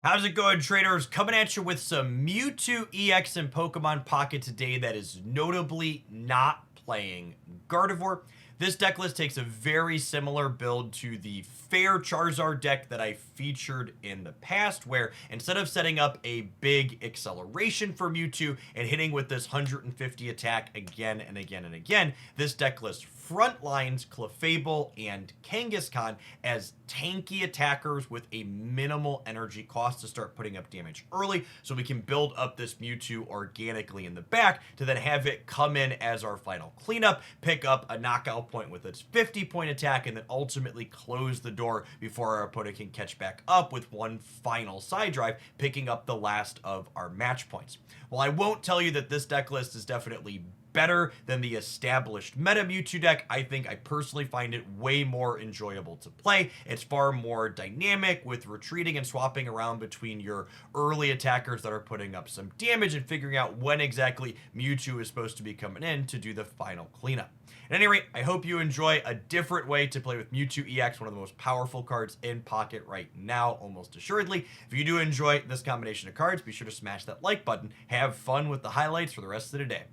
How's it going, traders? Coming at you with some Mewtwo EX in Pokemon Pocket today that is notably not playing Gardevoir. This deck list takes a very similar build to the Fair Charizard deck that I featured in the past, where instead of setting up a big acceleration for Mewtwo and hitting with this 150 attack again and again and again, this deck list front lines Clefable and Kangaskhan as tanky attackers with a minimal energy cost to start putting up damage early, so we can build up this Mewtwo organically in the back to then have it come in as our final cleanup, pick up a knockout point with its 50-point attack, and then ultimately close the door before our opponent can catch back up with one final side drive, picking up the last of our match points. While I won't tell you that this deck list is definitely better than the established meta Mewtwo deck, I think I personally find it way more enjoyable to play. It's far more dynamic with retreating and swapping around between your early attackers that are putting up some damage and figuring out when exactly Mewtwo is supposed to be coming in to do the final cleanup. At any rate, I hope you enjoy a different way to play with Mewtwo EX, one of the most powerful cards in Pocket right now, almost assuredly. If you do enjoy this combination of cards, be sure to smash that like button. Have fun with the highlights for the rest of the day.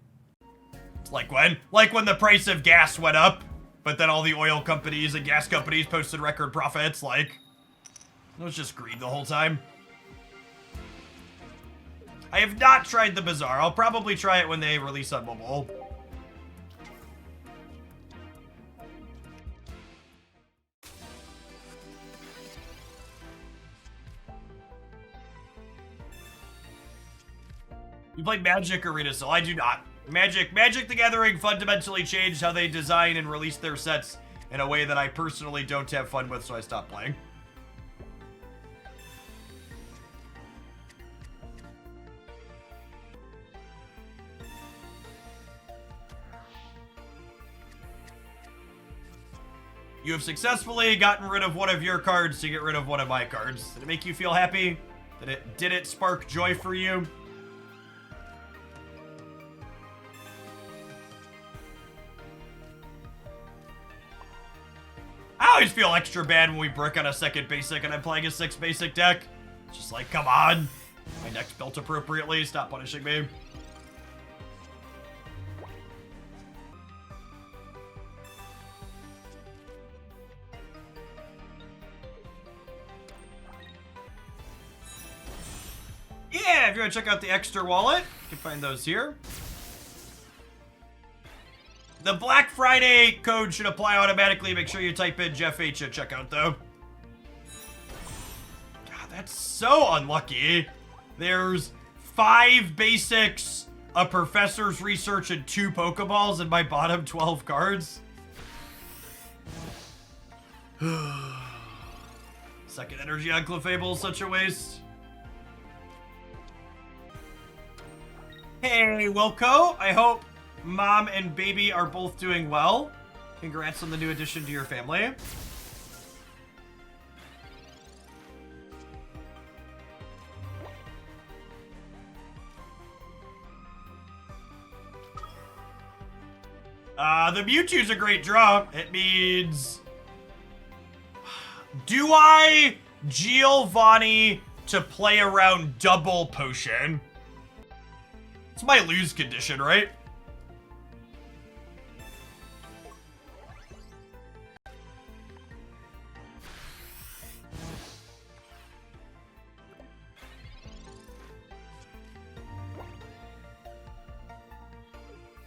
It's like when the price of gas went up, but then all the oil companies and gas companies posted record profits. Like, it was just greed the whole time. I have not tried the Bazaar. I'll probably try it when they release on mobile. You play Magic Arena, so I do not. Magic the Gathering fundamentally changed how they design and release their sets in a way that I personally don't have fun with, so I stopped playing. You have successfully gotten rid of one of your cards to get rid of one of my cards. Did it make you feel happy? Did it spark joy for you? I always feel extra bad when we brick on a second basic and I'm playing a 6 basic deck. It's just like, come on. My deck's built appropriately. Stop punishing me. Yeah, if you want to check out the extra wallet, you can find those here. The Black Friday code should apply automatically. Make sure you type in Jeff H at checkout, though. God, that's so unlucky. There's 5 basics, a professor's research, and 2 Pokeballs in my bottom 12 cards. Second energy on Clefable is such a waste. Hey, Wilco. I hope Mom and baby are both doing well. Congrats on the new addition to your family. The Mewtwo's a great draw. It means... Do I Giovanni to play around double potion? It's my lose condition, right?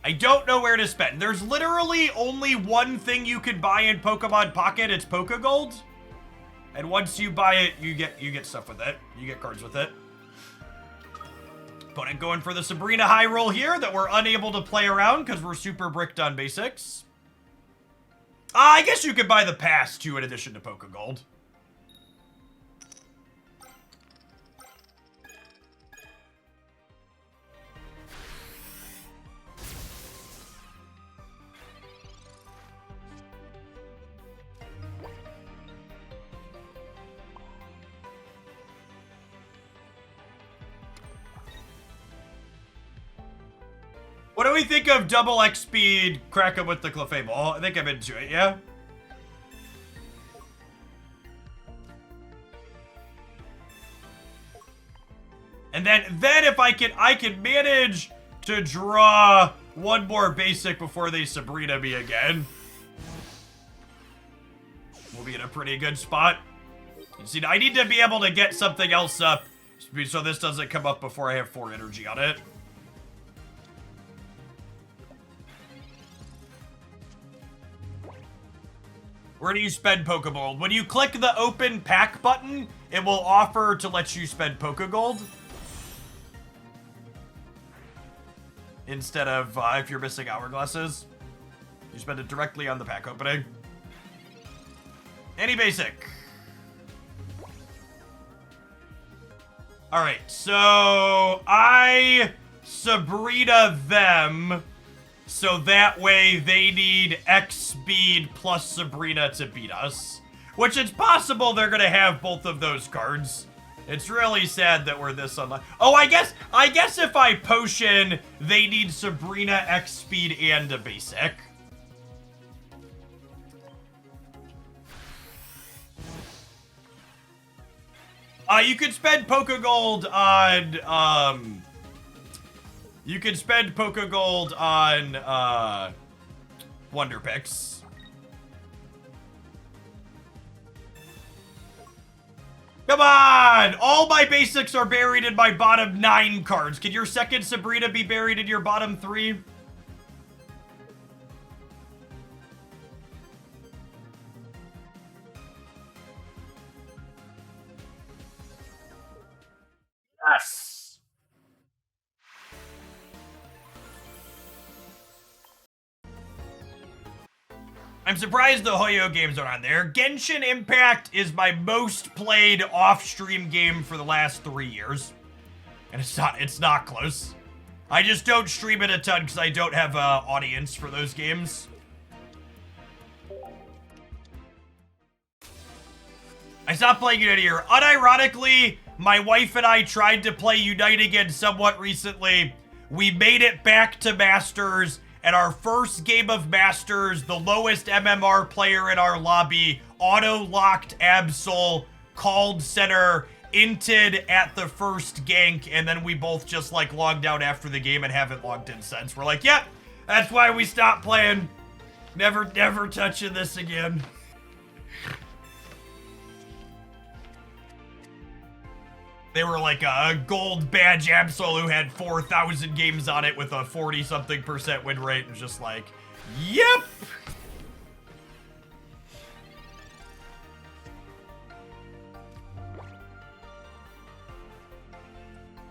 I don't know where to spend. There's literally only one thing you could buy in Pokemon Pocket. It's Pokegold. And once you buy it, you get stuff with it. You get cards with it. Opponent going for the Sabrina high roll here that we're unable to play around because we're super bricked on basics. I guess you could buy the pass too in addition to Pokegold. What do we think of double X speed, crack him with the Clefable? I think I'm into it, yeah? And then if I can manage to draw one more basic before they Sabrina me again, we'll be in a pretty good spot. You see, I need to be able to get something else up so this doesn't come up before I have 4 energy on it. Where do you spend Pokegold? When you click the open pack button, it will offer to let you spend Pokegold. Instead of if you're missing hourglasses. You spend it directly on the pack opening. Any basic. Alright, so I Sabrina them, so that way they need X speed plus Sabrina to beat us. Which it's possible they're gonna have both of those cards. It's really sad that we're this unlucky. Oh, I guess if I potion, they need Sabrina X speed and a basic. You could spend Pokegold on, you could spend Pokegold on, Wonder Picks. Come on! All my basics are buried in my bottom 9 cards. Can your second Sabrina be buried in your bottom 3? Yes! I'm surprised the Hoyo games are on there. Genshin Impact is my most played off-stream game for the last 3 years. And it's not close. I just don't stream it a ton because I don't have an audience for those games. I stopped playing Unite here. Unironically, my wife and I tried to play Unite again somewhat recently. We made it back to Masters. At our first game of Masters, the lowest MMR player in our lobby auto-locked Absol, called center, inted at the first gank, and then we both just like logged out after the game and haven't logged in since. We're like, yep, that's why we stopped playing. Never touching this again. They were like a gold badge Absol who had 4,000 games on it with a 40-something% win rate, and just like, yep!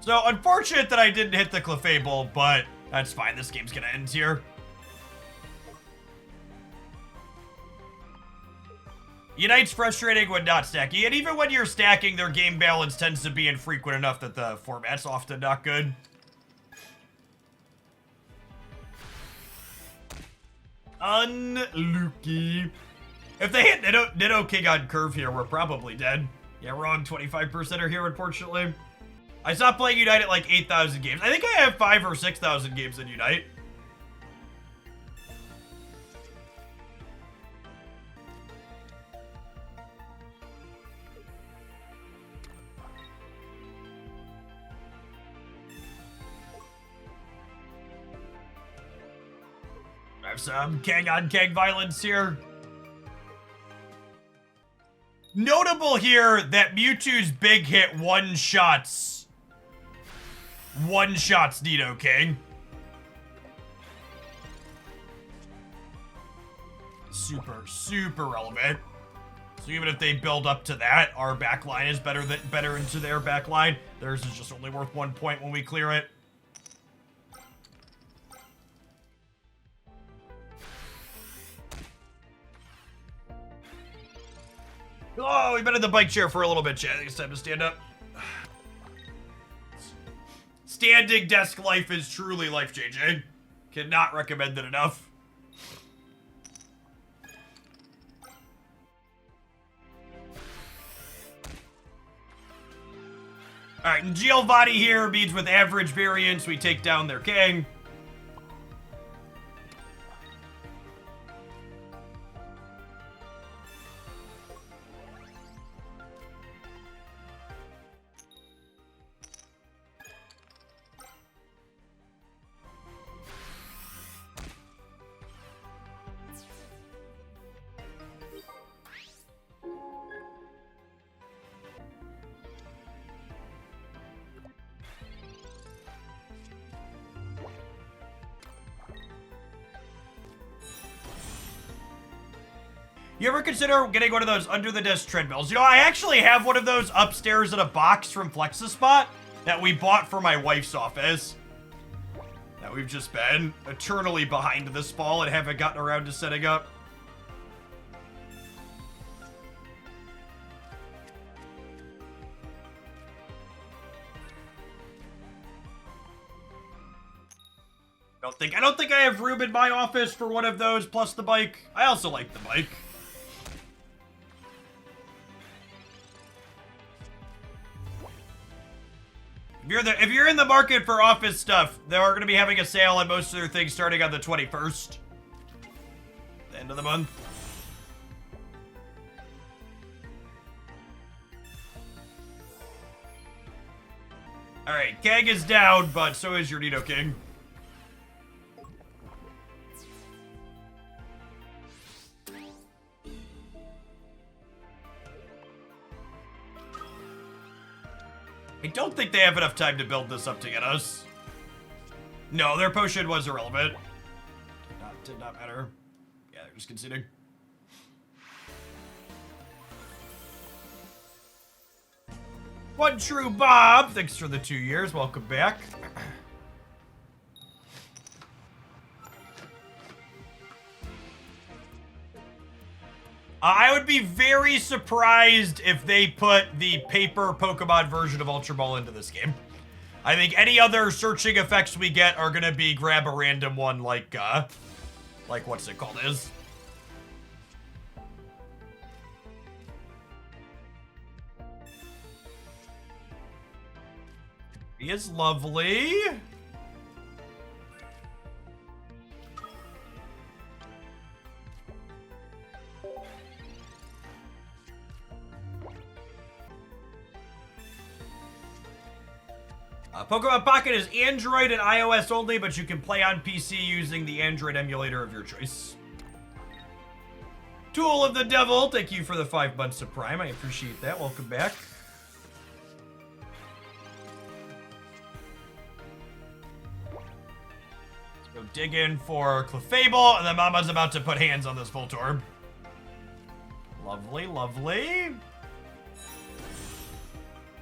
So, unfortunate that I didn't hit the Clefable, but that's fine. This game's gonna end here. Unite's frustrating when not stacking, and even when you're stacking, their game balance tends to be infrequent enough that the format's often not good. Unlucky. If they hit Nido King on curve here, we're probably dead. Yeah, wrong. 25% are here, unfortunately. I stopped playing Unite at like 8,000 games. I think I have 5,000 or 6,000 games in Unite. I have some Kang-on-Kang violence here. Notable here that Mewtwo's big hit one-shots Nido King. Super relevant. So even if they build up to that, our backline is better into their backline. Theirs is just only worth 1 point when we clear it. Oh, we've been in the bike chair for a little bit, chat. I think it's time to stand up. Standing desk life is truly life-changing. Cannot recommend it enough. Alright, and Giovanni here means with average variance, we take down their king. You ever consider getting one of those under-the-desk treadmills? You know, I actually have one of those upstairs in a box from Flexispot that we bought for my wife's office. That we've just been eternally behind this fall and haven't gotten around to setting up. I don't think I have room in my office for one of those, plus the bike. I also like the bike. If you're in the market for office stuff, they are going to be having a sale on most of their things starting on the 21st. The end of the month. Alright, Kang is down, but so is your Nidoking. I don't think they have enough time to build this up to get us. No, their potion was irrelevant. Did not matter. Yeah, they're just conceding. One True Bob, thanks for the 2 years. Welcome back. I would be very surprised if they put the paper Pokemon version of Ultra Ball into this game. I think any other searching effects we get are gonna be grab a random one like what's it called is. He is lovely. Pokemon Pocket is Android and iOS only, but you can play on PC using the Android emulator of your choice. Tool of the Devil, thank you for the 5 months of Prime. I appreciate that. Welcome back. Let's go dig in for Clefable, and then Mama's about to put hands on this Voltorb. Lovely, lovely.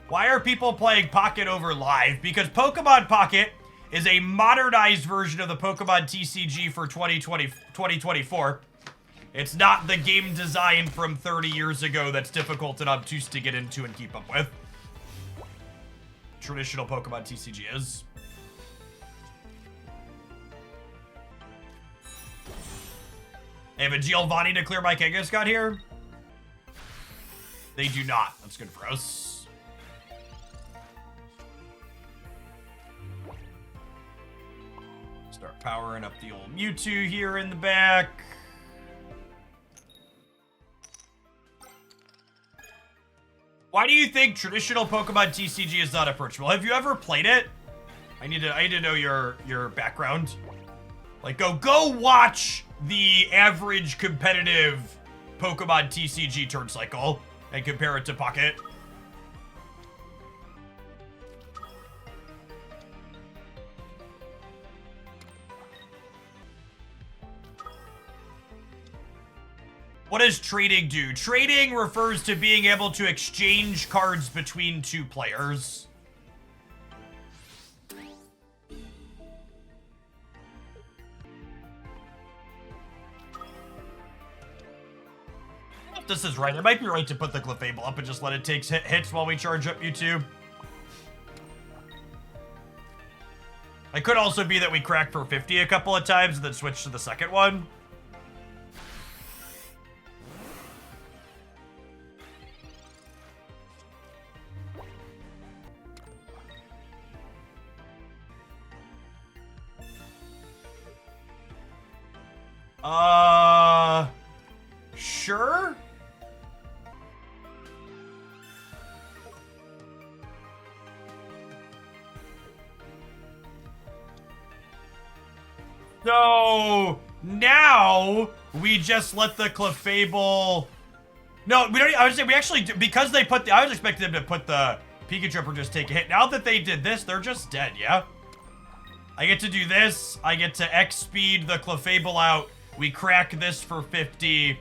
Why are people playing Pocket over Live? Because Pokemon Pocket is a modernized version of the Pokemon TCG for 2024. It's not the game design from 30 years ago that's difficult and obtuse to get into and keep up with. Traditional Pokemon TCG is. I have a Giovanni to clear my Kangaskhan here. They do not. That's good for us. Start powering up the old Mewtwo here in the back. Why do you think traditional Pokemon TCG is not approachable? Have you ever played it? I need to know your background. Like, go watch the average competitive Pokemon TCG turn cycle and compare it to Pocket. What does trading do? Trading refers to being able to exchange cards between two players. If this is right, it might be right to put the Clefable up and just let it take hits while we charge up Mewtwo. It could also be that we crack for 50 a couple of times and then switch to the second one. Sure? So now we just let the Clefable. No, we don't. I was saying we actually do, because they put the. I was expecting them to put the Pikachu or just take a hit. Now that they did this, they're just dead. Yeah. I get to do this. I get to X speed the Clefable out. We crack this for 50.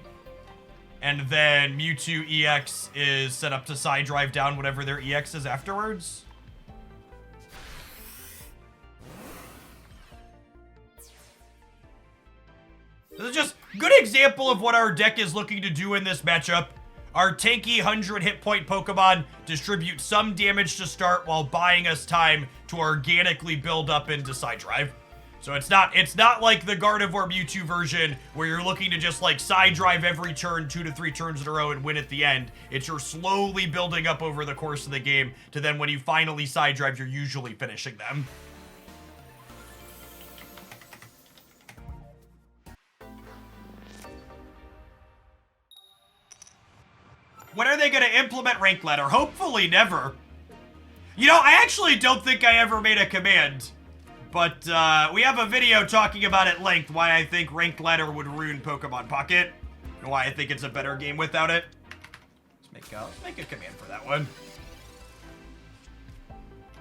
and then Mewtwo EX is set up to side drive down whatever their EX is afterwards. This is just a good example of what our deck is looking to do in this matchup. Our tanky 100 hit point Pokemon distribute some damage to start while buying us time to organically build up into side drive. So it's not like the Gardevoir Mewtwo version where you're looking to just like side drive every turn 2 to 3 turns in a row and win at the end. It's you're slowly building up over the course of the game to then when you finally side drive, you're usually finishing them. When are they going to implement rank ladder? Hopefully never. You know, I actually don't think I ever made a command. But we have a video talking about at length why I think ranked ladder would ruin Pokemon Pocket. And why I think it's a better game without it. Let's make a command for that one.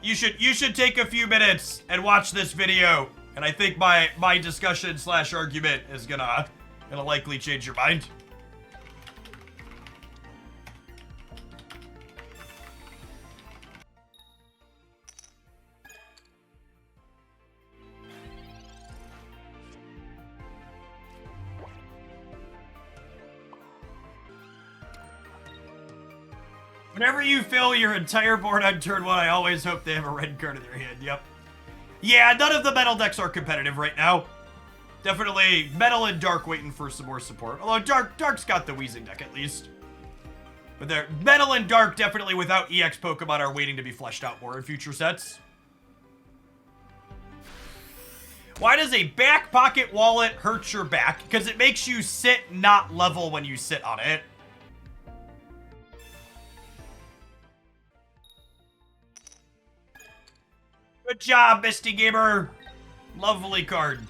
You should take a few minutes and watch this video. And I think my discussion / argument is gonna likely change your mind. Whenever you fill your entire board on turn 1, I always hope they have a red card in their hand. Yep. Yeah, none of the metal decks are competitive right now. Definitely metal and dark waiting for some more support. Although dark's got the Weezing deck at least. But they're metal and dark definitely without EX Pokemon are waiting to be fleshed out more in future sets. Why does a back pocket wallet hurt your back? Because it makes you sit not level when you sit on it. Good job, Misty Gamer. Lovely card.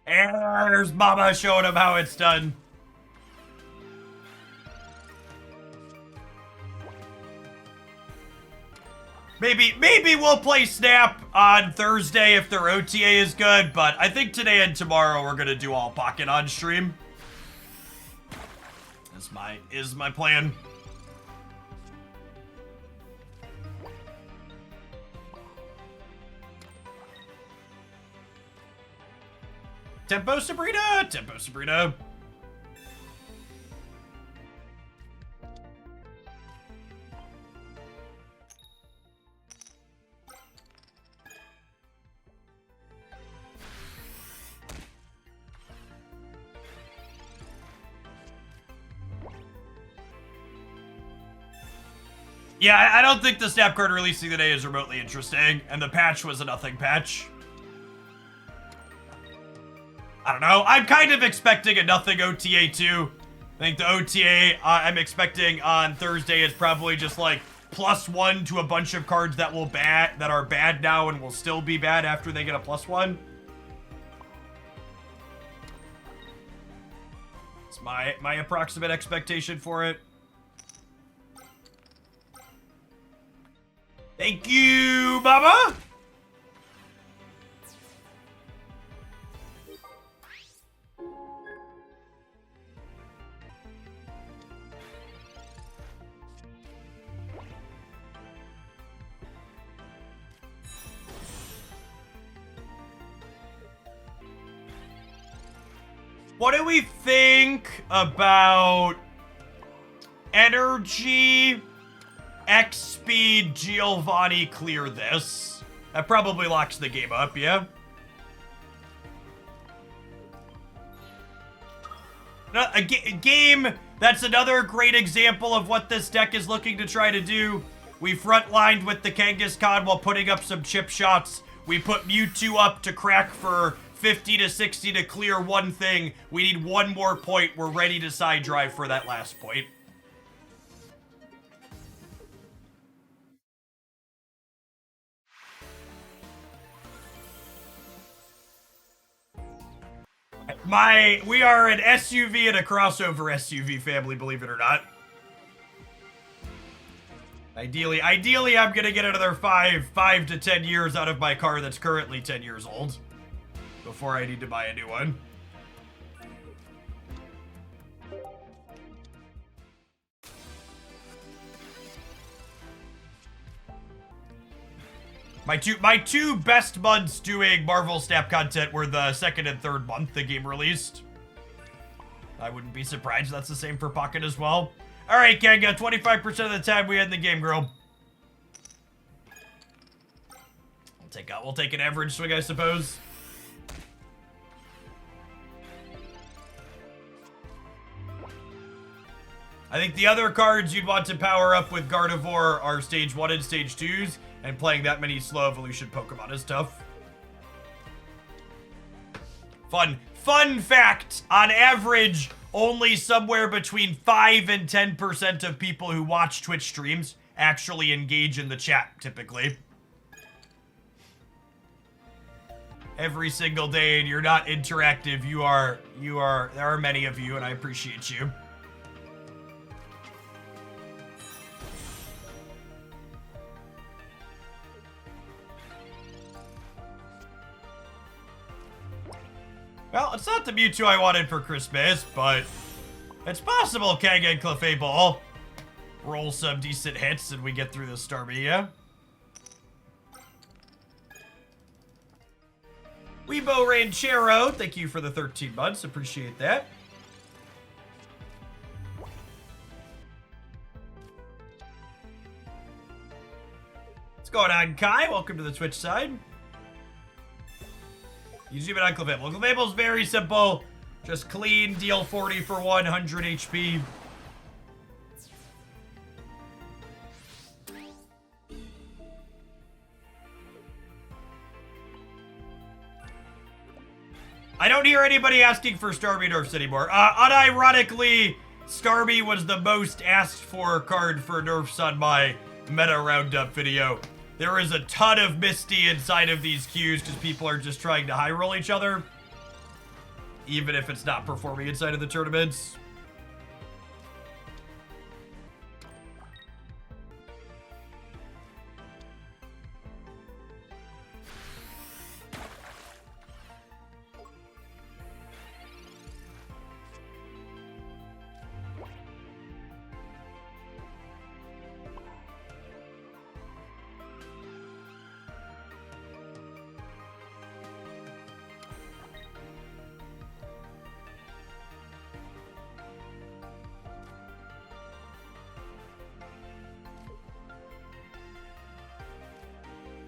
And there's Mama showing him how it's done. Maybe we'll play Snap on Thursday if their OTA is good, but I think today and tomorrow we're gonna do all Pocket on stream. Is my plan. Tempo Sabrina! Tempo Sabrina! Yeah, I don't think the Snap card releasing today is remotely interesting, and the patch was a nothing patch. I don't know. I'm kind of expecting a nothing OTA too. I think the OTA I'm expecting on Thursday is probably just like +1 to a bunch of cards that are bad now and will still be bad after they get a +1. It's my approximate expectation for it. Thank you, Baba! What do we think about Energy, X Speed, Giovanni clear this? That probably locks the game up, yeah? A game that's another great example of what this deck is looking to try to do. We frontlined with the Kangaskhan while putting up some chip shots. We put Mewtwo up to crack for 50 to 60 to clear one thing. We need one more point. We're ready to side drive for that last point. We are an SUV and a crossover SUV family, believe it or not. Ideally, I'm gonna get another 5 to 10 years out of my car that's currently 10 years old before I need to buy a new one. My two best months doing Marvel Snap content were the second and third month the game released. I wouldn't be surprised that's the same for Pocket as well. All right, Kenga, 25% of the time we end the game, girl. We'll take an average swing, I suppose. I think the other cards you'd want to power up with Gardevoir are Stage 1 and Stage 2s, and playing that many slow evolution Pokemon is tough. Fun fact, on average, only somewhere between 5 and 10% of people who watch Twitch streams actually engage in the chat, typically. Every single day, and you're not interactive, there are many of you, and I appreciate you. Well, it's not the Mewtwo I wanted for Christmas, but it's possible Kang and Clefable roll some decent hits and we get through this Starmie. Weebo Ranchero, thank you for the 13 months. Appreciate that. What's going on, Kai? Welcome to the Twitch side. You zoom it on Clefable. Clefable's very simple. Just clean, deal 40 for 100 HP. I don't hear anybody asking for Starmie nerfs anymore. Unironically, Starmie was the most asked for card for nerfs on my meta roundup video. There is a ton of Misty inside of these queues because people are just trying to high roll each other, even if it's not performing inside of the tournaments.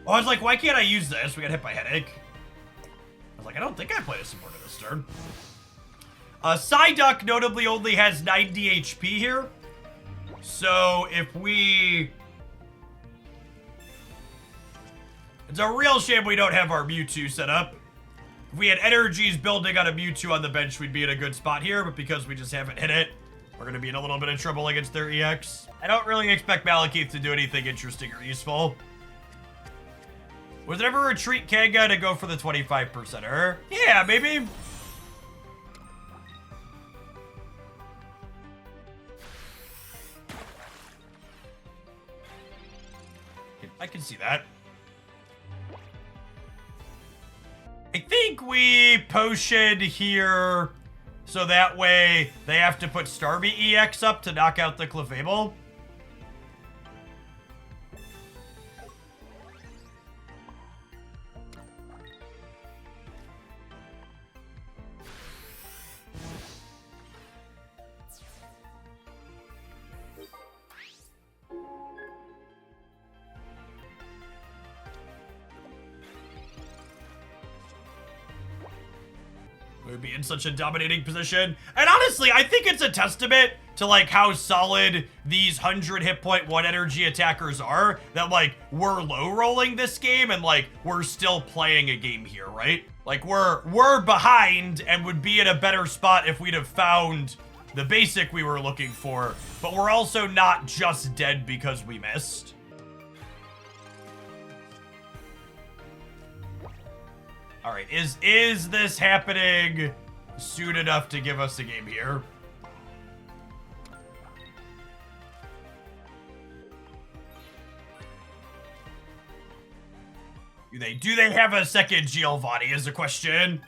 Oh, I was like, why can't I use this? We got hit by Headache. I was like, I don't think I played a supporter this turn. Psyduck notably only has 90 HP here. So if we... It's a real shame we don't have our Mewtwo set up. If we had energies building on a Mewtwo on the bench, we'd be in a good spot here. But because we just haven't hit it, we're going to be in a little bit of trouble against their EX. I don't really expect Malekith to do anything interesting or useful. Was it ever a treat, Kanga, to go for the 25%er? Yeah, maybe. I can see that. I think we potion here so that way they have to put Starmie EX up to knock out the Clefable. Would be in such a dominating position. And honestly, I think it's a testament to like how solid these 100 hit point 1 energy attackers are, that like we're low rolling this game and like we're still playing a game here, right? Like we're behind and would be in a better spot if we'd have found the basic we were looking for, but we're also not just dead because we missed. All right, is this happening soon enough to give us a game here. Do they have a second Giovanni is the question.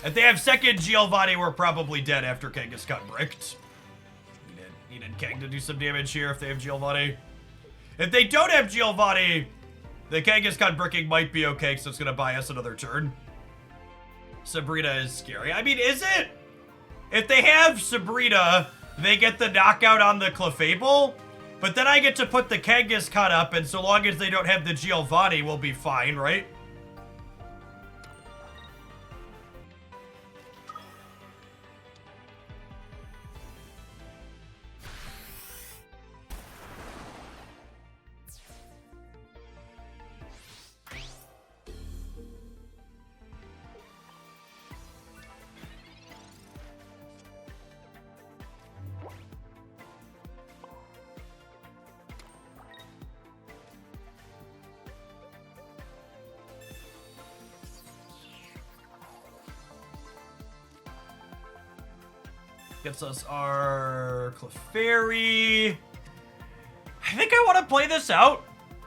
If they have second Giovanni, we're probably dead after Kangas got bricked. Needed Kang to do some damage here if they have Giovanni. If they don't have Giovanni, the Kangaskhan bricking might be okay, so it's gonna buy us another turn. Sabrina is scary. I mean, is it? If they have Sabrina, they get the knockout on the Clefable, but then I get to put the Kangaskhan up, and so long as they don't have the Giovanni, we'll be fine, right? Gets us our Clefairy. I think I want to play this out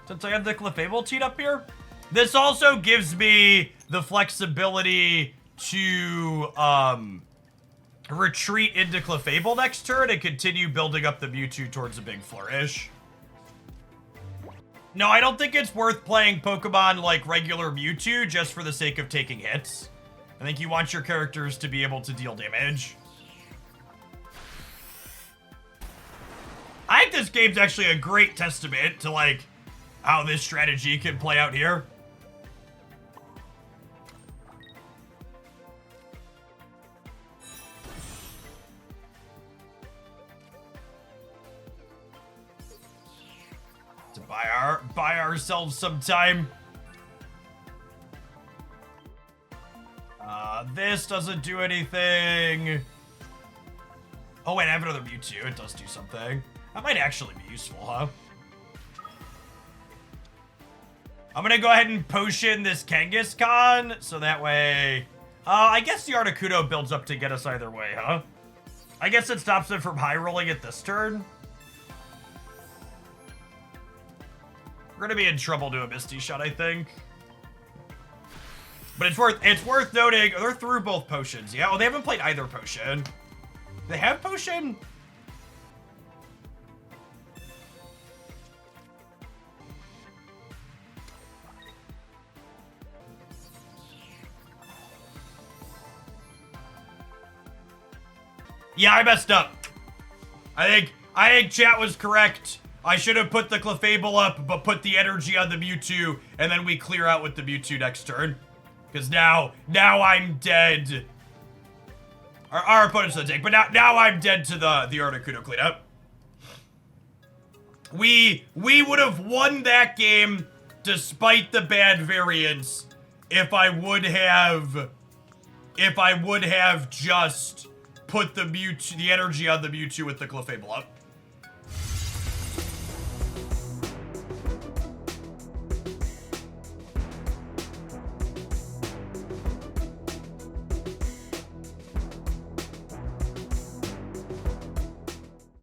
since I have the Clefable teed up here. This also gives me the flexibility to retreat into Clefable next turn and continue building up the Mewtwo towards a big flourish. No, I don't think it's worth playing Pokemon like regular Mewtwo just for the sake of taking hits. I think you want your characters to be able to deal damage. I think this game's actually a great testament to, like, how this strategy can play out here. To buy ourselves some time. This doesn't do anything. Oh wait, I have another Mewtwo. It does do something. That might actually be useful, huh? I'm gonna go ahead and potion this Kangaskhan, so that way... I guess the Articuno builds up to get us either way, huh? I guess it stops it from high rolling it this turn. We're gonna be in trouble to a Misty Shot, I think. But it's worth noting, they're through both potions, yeah? Oh, they haven't played either potion. They have potion? Yeah, I messed up. I think chat was correct. I should have put the Clefable up, but put the energy on the Mewtwo, and then we clear out with the Mewtwo next turn. Because now I'm dead. Our opponent's gonna take, but now I'm dead to the Articuno cleanup. We would have won that game despite the bad variance if I would have just put the energy on the Mewtwo with the Clefable up.